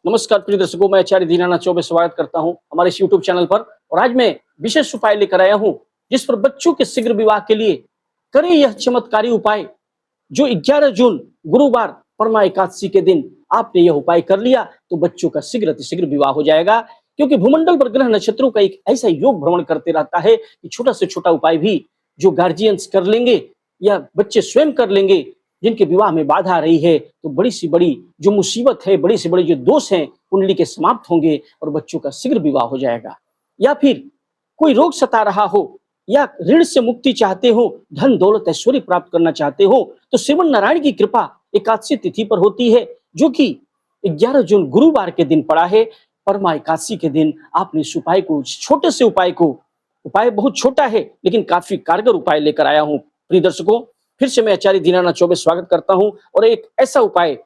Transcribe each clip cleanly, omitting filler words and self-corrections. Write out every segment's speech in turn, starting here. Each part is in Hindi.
नमस्कार प्रिय दर्शकों, मैं आचार्य दीनानाथ चौबे स्वागत करता हूं हमारे इस यूट्यूब चैनल पर। और आज मैं विशेष उपाय लेकर आया हूं जिस पर बच्चों के शीघ्र विवाह के लिए करें यह चमत्कारी उपाय। जो 11 जून गुरुवार परमा एकादशी के दिन आपने यह उपाय कर लिया तो बच्चों का शीघ्र अतिशीघ्र विवाह हो जाएगा। क्योंकि भूमंडल पर ग्रह नक्षत्रों का एक ऐसा योग भ्रमण करते रहता है कि छोटा से छोटा उपाय भी जो गार्जियंस कर लेंगे या बच्चे स्वयं कर लेंगे, जिनके विवाह में बाधा आ रही है, तो बड़ी सी बड़ी जो मुसीबत है, बड़ी से बड़ी जो दोष हैं, कुंडली के समाप्त होंगे और बच्चों का शीघ्र विवाह हो जाएगा। या फिर कोई रोग सता रहा हो या ऋण से मुक्ति चाहते हो, धन दौलत ऐश्वर्य प्राप्त करना चाहते हो, तो श्रीमन नारायण की कृपा एकादशी तिथि पर होती है, जो कि 11 जून गुरुवार के दिन पड़ा है। परमा एकादशी के दिन आपने इस उपाय को, छोटे से उपाय को, उपाय बहुत छोटा है लेकिन काफी कारगर उपाय लेकर आया हूं। प्रिय दर्शकों, फिर से मैं आचार्य दीनानाथ चौबे स्वागत करता हूं और एक ऐसा उपाय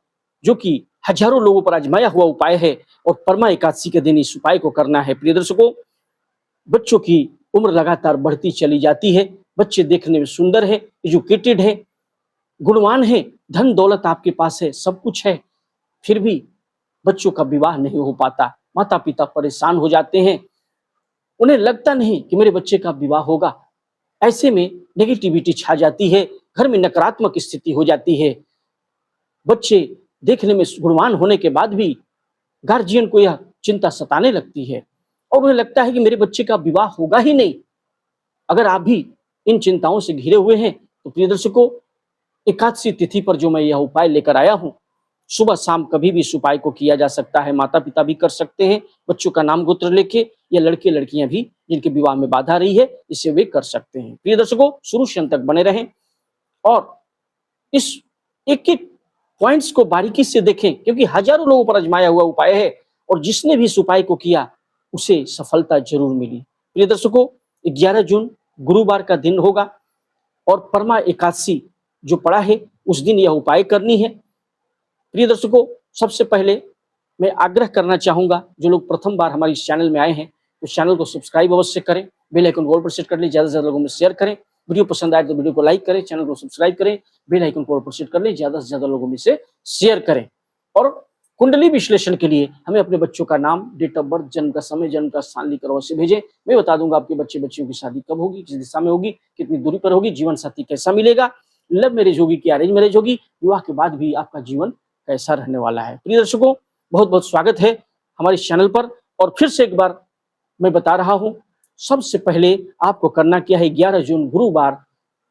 जो कि हजारों लोगों पर आजमाया हुआ उपाय है और परमा एकादशी के दिन इस उपाय को करना है। प्रिय दर्शकों, बच्चों की उम्र लगातार बढ़ती चली जाती है, बच्चे देखने में सुंदर है, एजुकेटेड है, गुणवान है, धन दौलत आपके पास है, सब कुछ है, फिर भी बच्चों का विवाह नहीं हो पाता। माता पिता परेशान हो जाते हैं, उन्हें लगता नहीं कि मेरे बच्चे का विवाह होगा। ऐसे में नेगेटिविटी छा जाती है, घर में नकारात्मक स्थिति हो जाती है। बच्चे देखने में गुणवान होने के बाद भी गार्जियन को यह चिंता सताने लगती है और उन्हें लगता है कि मेरे बच्चे का विवाह होगा ही नहीं। अगर आप भी इन चिंताओं से घिरे हुए हैं तो प्रिय दर्शकों, एकादशी तिथि पर जो मैं यह उपाय लेकर आया हूं, सुबह शाम कभी भी इस उपाय को किया जा सकता है। माता पिता भी कर सकते हैं, बच्चों का नाम गोत्र लेके, या लड़के लड़कियां भी जिनके विवाह में बाधा रही है, इसे वे कर सकते हैं। प्रिय दर्शकों, शुरू से अंत तक बने रहें और इस एक एक पॉइंट्स को बारीकी से देखें, क्योंकि हजारों लोगों पर आजमाया हुआ उपाय है और जिसने भी इस उपाय को किया उसे सफलता जरूर मिली। प्रिय दर्शकों, 11 जून गुरुवार का दिन होगा और परमा एकादशी जो पड़ा है उस दिन यह उपाय करनी है। प्रिय दर्शकों, सबसे पहले मैं आग्रह करना चाहूंगा, जो लोग प्रथम बार हमारे इस चैनल में आए हैं तो चैनल को सब्सक्राइब अवश्य करें, बेल आइकन ऑल पर सेट कर लें, ज्यादा से ज्यादा लोगों में शेयर करें। वीडियो पसंद आए तो वीडियो को लाइक करें, चैनल को सब्सक्राइब करें, बेल आइकन को ऑल पर सेट कर लें, ज्यादा से ज्यादा लोगों में से शेयर करें। और कुंडली विश्लेषण के लिए हमें अपने बच्चों का नाम, डेट ऑफ बर्थ, जन्म का समय, जन्म का स्थान लिखकर अवश्य भेजें। मैं बता दूंगा आपके बच्चे बच्चियों की शादी कब होगी, किस दिशा में होगी, कितनी दूरी पर होगी, जीवन साथी कैसा मिलेगा, लव मैरिज होगी कि अरेंज मैरिज होगी, विवाह के बाद भी आपका जीवन कैसा रहने वाला है। प्रिय दर्शकों, बहुत बहुत स्वागत है हमारे चैनल पर। और फिर से एक बार मैं बता रहा हूं, सबसे पहले आपको करना क्या है, 11 जून गुरुवार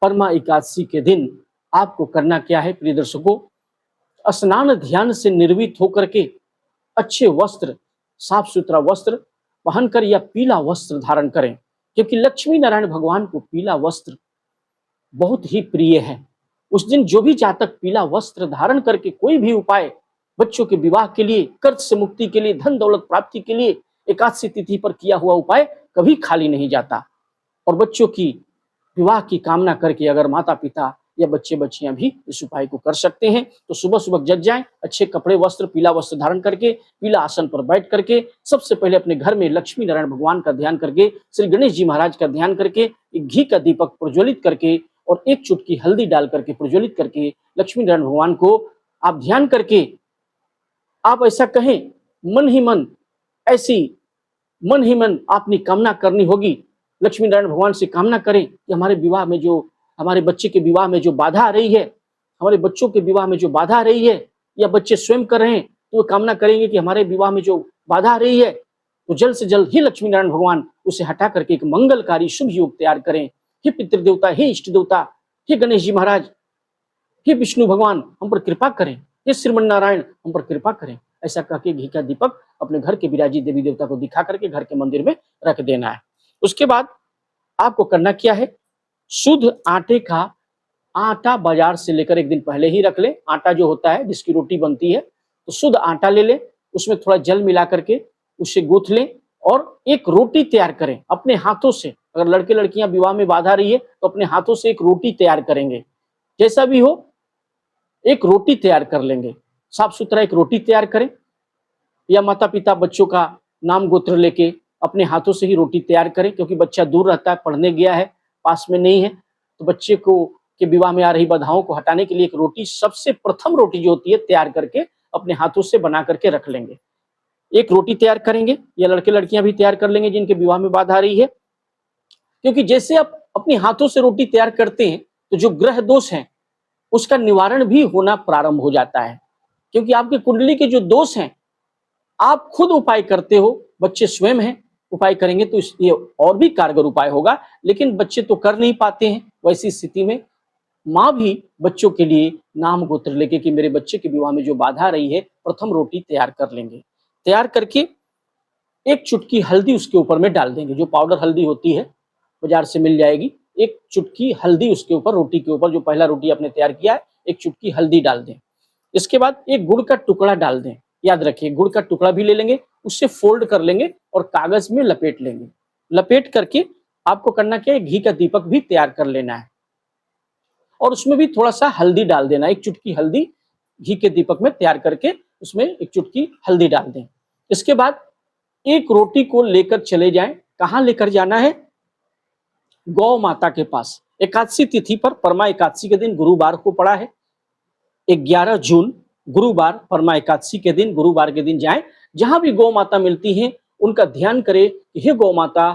परमा एकादशी के दिन आपको करना क्या है। प्रिय दर्शकों, स्नान ध्यान से निर्मित होकर के अच्छे वस्त्र, साफ सुथरा वस्त्र पहनकर या पीला वस्त्र धारण करें, क्योंकि लक्ष्मी नारायण भगवान को पीला वस्त्र बहुत ही प्रिय है। उस दिन जो भी जातक पीला वस्त्र धारण करके कोई भी उपाय बच्चों के विवाह के लिए, कर्ज से मुक्ति के लिए, धन दौलत प्राप्ति के लिए, एकादशी तिथि पर किया हुआ उपाय कभी खाली नहीं जाता। और बच्चों की विवाह की कामना करके अगर माता पिता या बच्चे बच्चियां भी इस उपाय को कर सकते हैं तो सुबह सुबह जग जाएं, अच्छे कपड़े वस्त्र, पीला वस्त्र धारण करके, पीला आसन पर बैठ करके सबसे पहले अपने घर में लक्ष्मी नारायण भगवान का ध्यान करके, श्री गणेश जी महाराज का ध्यान करके, एक घी का दीपक प्रज्वलित करके और एक चुटकी हल्दी डाल करके प्रज्वलित करके लक्ष्मी नारायण भगवान को आप ध्यान करके आप ऐसा कहें, मन ही मन, ऐसी मन ही मन आपने कामना करनी होगी। लक्ष्मी नारायण भगवान से कामना करें कि हमारे विवाह में जो, हमारे बच्चे के विवाह में जो बाधा आ रही है, हमारे बच्चों के विवाह में जो बाधा आ रही है, या बच्चे स्वयं कर रहे हैं तो वो कामना करेंगे कि हमारे विवाह में जो बाधा आ रही है तो जल्द से जल्द ही लक्ष्मी नारायण भगवान उसे हटा करके एक मंगलकारी शुभ योग तैयार करें। हे पितृदेवता, हे इष्ट देवता, हे गणेश जी महाराज, हे विष्णु भगवान, हम पर कृपा करें, हे श्रीमन नारायण हम पर कृपा करें। ऐसा कह के घी का दीपक अपने घर के विराजी देवी देवता को दिखा करके घर के मंदिर में रख देना है। उसके बाद आपको करना क्या है, शुद्ध आटे का, आटा बाजार से लेकर एक दिन पहले ही रख ले। आटा जो होता है जिसकी रोटी बनती है, तो शुद्ध आटा ले ले, उसमें थोड़ा जल मिला करके उसे गूंथ लें और एक रोटी तैयार करें अपने हाथों से। अगर लड़के लड़कियां विवाह में बाधा रही है तो अपने हाथों से एक रोटी तैयार करेंगे, जैसा भी हो एक रोटी तैयार कर लेंगे, साफ सुथरा एक रोटी तैयार करें। या माता पिता बच्चों का नाम गोत्र लेके अपने हाथों से ही रोटी तैयार करें, क्योंकि बच्चा दूर रहता है, पढ़ने गया है, पास में नहीं है, तो बच्चे को के विवाह में आ रही बाधाओं को हटाने के लिए एक रोटी, सबसे प्रथम रोटी जो होती है तैयार करके अपने हाथों से बना करके रख लेंगे। एक रोटी तैयार करेंगे, या लड़के लड़कियां भी तैयार कर लेंगे जिनके विवाह में बाधा आ रही है। क्योंकि जैसे आप अपने हाथों से रोटी तैयार करते हैं, तो जो ग्रह दोष हैं, उसका निवारण भी होना प्रारंभ हो जाता है। क्योंकि आपकी कुंडली के जो दोष हैं, आप खुद उपाय करते हो, बच्चे स्वयं हैं, उपाय करेंगे तो ये और भी कारगर उपाय होगा, लेकिन बच्चे तो कर नहीं पाते हैं। वैसी स्थिति में माँ भी बच्चों के लिए नाम गोत्र लेके कि मेरे बच्चे के विवाह में जो बाधा आ रही है, प्रथम रोटी तैयार कर लेंगे। तैयार करके एक चुटकी हल्दी उसके ऊपर में डाल देंगे, जो पाउडर हल्दी होती है, बाजार से मिल जाएगी। एक चुटकी हल्दी उसके ऊपर, रोटी के ऊपर, जो पहला रोटी आपने तैयार किया है, एक चुटकी हल्दी डाल दें। इसके बाद एक गुड़ का टुकड़ा डाल दें। याद रखिए, गुड़ का टुकड़ा भी ले लेंगे, उससे फोल्ड कर लेंगे और कागज में लपेट लेंगे। लपेट करके आपको करना क्या है, घी का दीपक भी तैयार कर लेना है और उसमें भी थोड़ा सा हल्दी डाल देना। एक चुटकी हल्दी घी के दीपक में तैयार करके उसमें एक चुटकी हल्दी डाल दें। इसके बाद एक रोटी को लेकर चले जाएं। कहाँ लेकर जाना है? गौ माता के पास। एकादशी तिथि पर, परमा एकादशी के दिन गुरुवार को पड़ा है, 11 जून गुरुवार, परमा एकादशी के दिन, गुरुवार के दिन जाएं। जहां भी गौ माता मिलती हैं, उनका ध्यान करें कि हे गौ माता,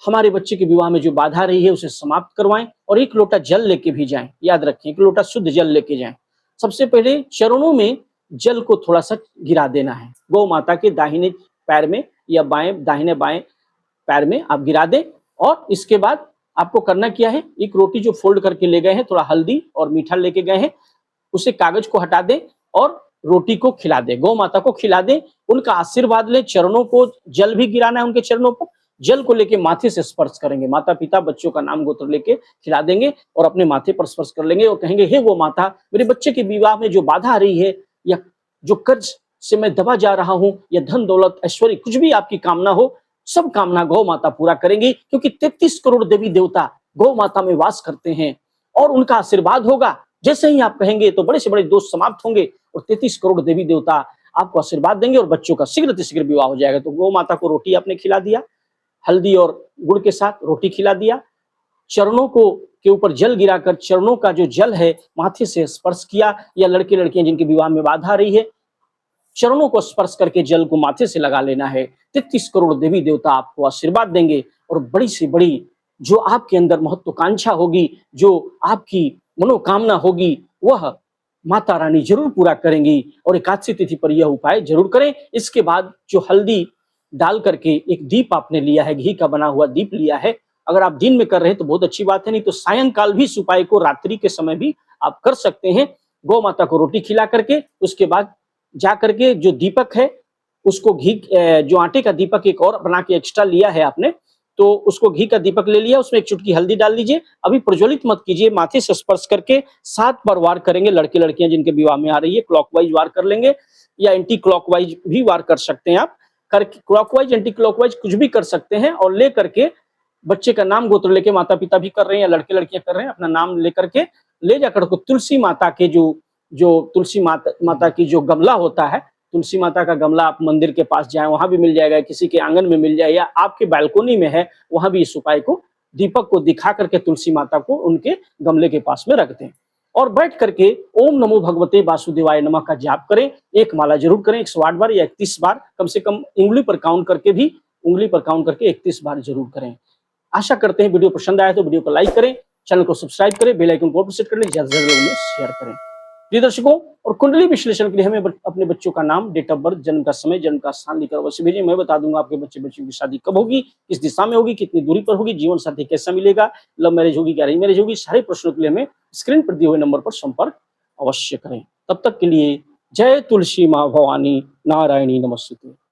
हमारे बच्चे के विवाह में जो बाधा रही है उसे समाप्त करवाएं, और एक लोटा जल लेके भी जाएं। याद रखें, एक लोटा शुद्ध जल लेके जाएं। सबसे पहले चरणों में जल को थोड़ा सा गिरा देना है। गौ माता के दाहिने पैर में या दाहिने बाएं पैर में आप गिरा दें। और इसके बाद आपको करना क्या है, एक रोटी जो फोल्ड करके ले गए हैं, थोड़ा हल्दी और मीठा लेके गए हैं, उसे कागज को हटा दें और रोटी को खिला दें, गौ माता को खिला दें। उनका आशीर्वाद लें, चरणों को जल भी गिराना है उनके चरणों पर। जल को लेके माथे से स्पर्श करेंगे। माता पिता बच्चों का नाम गोत्र लेके खिला देंगे और अपने माथे पर स्पर्श कर लेंगे और कहेंगे, हे गौ माता, मेरे बच्चे के विवाह में जो बाधा आ रही है, या जो कर्ज से मैं दबा जा रहा हूं, या धन दौलत ऐश्वर्य, कुछ भी आपकी कामना हो, सब कामना गौ माता पूरा करेंगी। क्योंकि 33 करोड़ देवी देवता गौ माता में वास करते हैं और उनका आशीर्वाद होगा। जैसे ही आप कहेंगे तो बड़े से बड़े दोष समाप्त होंगे और 33 करोड़ देवी देवता आपको आशीर्वाद देंगे और बच्चों का शीघ्र से शीघ्र विवाह हो जाएगा। तो गौ माता को रोटी आपने खिला दिया, हल्दी और गुड़ के साथ रोटी खिला दिया, चरणों को के ऊपर जल गिराकर चरणों का जो जल है माथे से स्पर्श किया, या लड़के लड़कियां जिनके विवाह में बाधा आ रही है, चरणों को स्पर्श करके जल को माथे से लगा लेना है। 33 करोड़ देवी देवता आपको आशीर्वाद देंगे और बड़ी से बड़ी जो आपके अंदर महत्वाकांक्षा होगी, जो आपकी मनोकामना होगी, वह माता रानी जरूर पूरा करेंगी। और एकादशी तिथि पर यह उपाय जरूर करें। इसके बाद जो हल्दी डाल करके एक दीप आपने लिया है, घी का बना हुआ दीप लिया है, अगर आप दिन में कर रहे हैं तो बहुत अच्छी बात है, नहीं तो सायंकाल भी इस उपाय को रात्रि के समय भी आप कर सकते हैं। गौ माता को रोटी खिला करके उसके बाद जा करके जो दीपक है उसको घी, जो आटे का दीपक एक और बना के एक्स्ट्रा लिया है आपने, तो उसको घी का दीपक ले लिया, उसमें एक चुटकी हल्दी डाल लीजिए। अभी प्रज्वलित मत कीजिए, माथे से स्पर्श करके 7 बार वार करेंगे। लड़के लड़कियां जिनके विवाह में आ रही है क्लॉकवाइज वार कर लेंगे या एंटी क्लॉकवाइज भी वार कर सकते हैं आप। करके क्लॉकवाइज एंटी क्लॉकवाइज कुछ भी कर सकते हैं और ले करके बच्चे का नाम गोत्र लेके, माता पिता भी कर रहे हैं या लड़के लड़कियां कर रहे हैं, अपना नाम लेकर के ले जाकर को तुलसी माता के जो तुलसी माता की जो गमला होता है, तुलसी माता का गमला आप मंदिर के पास जाएं, वहां भी मिल जाएगा, किसी के आंगन में मिल जाए या आपके बालकोनी में है, वहां भी इस उपाय को, दीपक को दिखा करके तुलसी माता को उनके गमले के पास में रख दें और बैठ करके ओम नमो भगवते वासुदेवाय नमः का जाप करें। एक माला जरूर करें, 108 बार या 31 बार, कम से कम उंगली पर काउंट करके 31 बार जरूर करें। आशा करते हैं वीडियो पसंद आया तो वीडियो को लाइक करें, चैनल को सब्सक्राइब करें, बेल आइकन को प्रेस कर लें, ज्यादा से ज्यादा लोगों में शेयर करें। प्रिय दर्शकों, और कुंडली विश्लेषण के लिए हमें अपने बच्चों का नाम, डेट ऑफ बर्थ, जन्म का समय, जन्म का स्थान लिखकर अवश्य भेजिए। मैं बता दूंगा आपके बच्चों की शादी कब होगी, किस दिशा में होगी, कितनी दूरी पर होगी, जीवन साथी कैसा मिलेगा, लव मैरिज होगी क्या अरेंज मैरिज होगी। सारे प्रश्नों के लिए हमें स्क्रीन पर दिए हुए नंबर पर संपर्क अवश्य करें। तब तक के लिए जय तुलसी माँ भवानी, नारायणी नमस्तुते।